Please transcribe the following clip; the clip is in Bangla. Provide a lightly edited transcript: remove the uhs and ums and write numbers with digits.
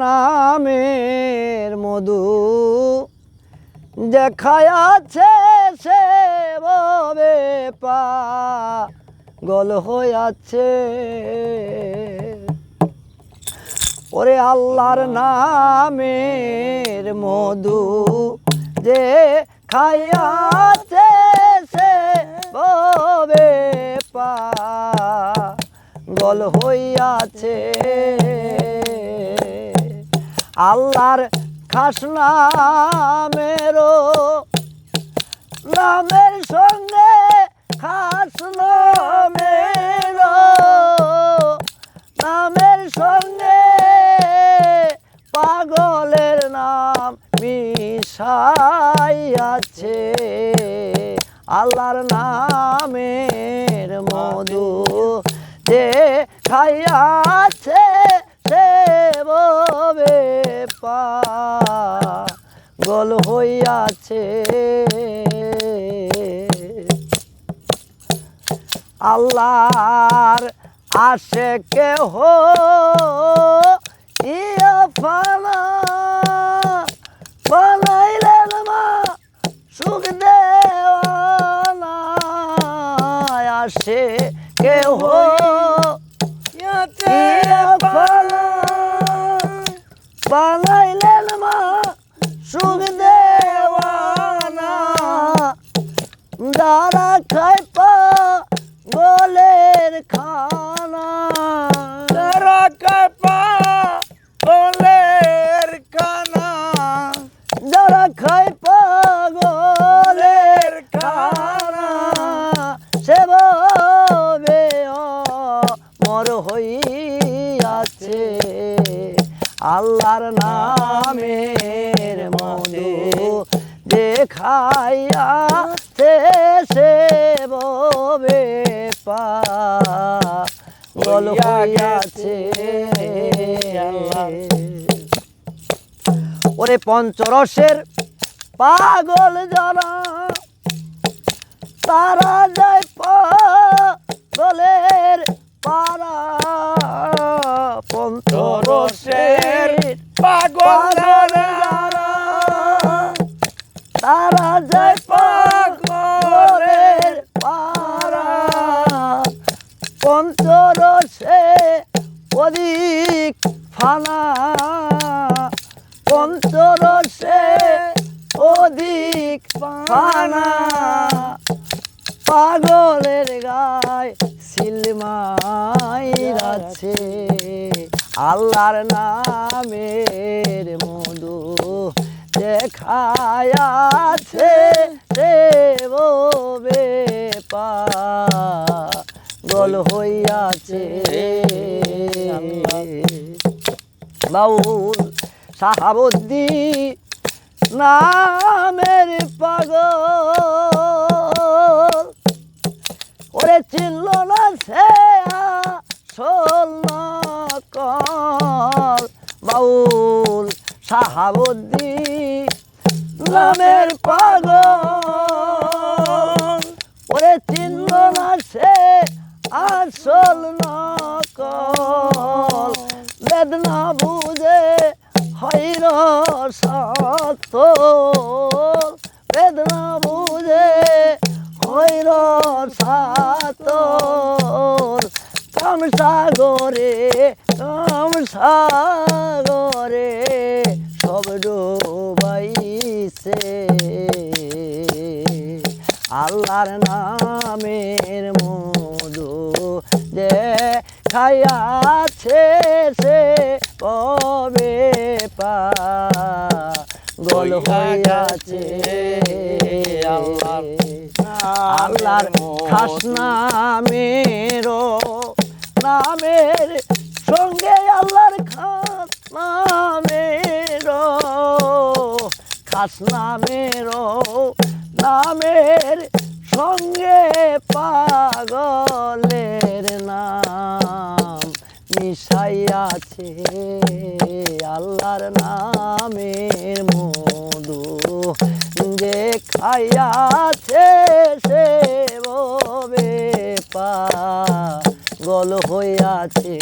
নামের মধু যে খায়াছে সে ববে পাগল হইয়াছে। ওরে আল্লাহর নামের মধু যে খায়াছে সে ববে পাগল হইয়াছে। আল্লাহর খাস নামের সঙ্গে খাস নামের সঙ্গে পাগলের নাম মিশাইয়াছে। আল্লাহর নামের মধু যে খাইয়াছে সে ববে পাগল হইয়াছে। আল্লাহর আশেকে হো ইয়া ফানা বানাইলেন মা সুখ দেওয়ানা। আশেকে হো ইয়া ফানা বানাইলেন মা সুখ দেওয়ানা। যারা খায় পাগলের খানা, যারা খায় পাগলের খানা, যারা খায় পাগলের খানা সে ববে অমর হইয়াছে। আল্লাহর নামের মধু যে খাইয়াছে সে ববে পাগল হইয়াছে। ওরে পঞ্চরসের পাগল যারা তারা যায় পাগলের পারা। পঞ্চরসের পাগল যারা তারা যায় পাগলের পারা। পঞ্চরসে অধিক ফানা, পঞ্চরসে অধিক ফানা। পাগলের গায় সিলমাইরাছে। আল্লাহর নামের মধু যে খায়াছে সে ববে পাগল হইয়াছে। বাউল শাহাবুদ্দিন নামের পাগল ওরে চিনল না সে আসল নকল। বাউল শাহাবুদ্দিন নামের পাগল ওরে চিনল না সে আসল নকল। বেদনা বুঝে হইল সত্য, বেদনা বুঝে হইল সত্য। কামসাগরে কামসাগরে সব ডুবাইছে। আল্লাহর নামের মধু যে খাইয়াছে সে ববে পাগল হইয়াছে। আল্লাহর খাস নামের সঙ্গে আল্লাহর খাস নামের সঙ্গে পাগলের নাম মিশাইয়াছে। আল্লাহর নামের মধু যে খাইয়াছে সে ববে পাগল হইয়াছে।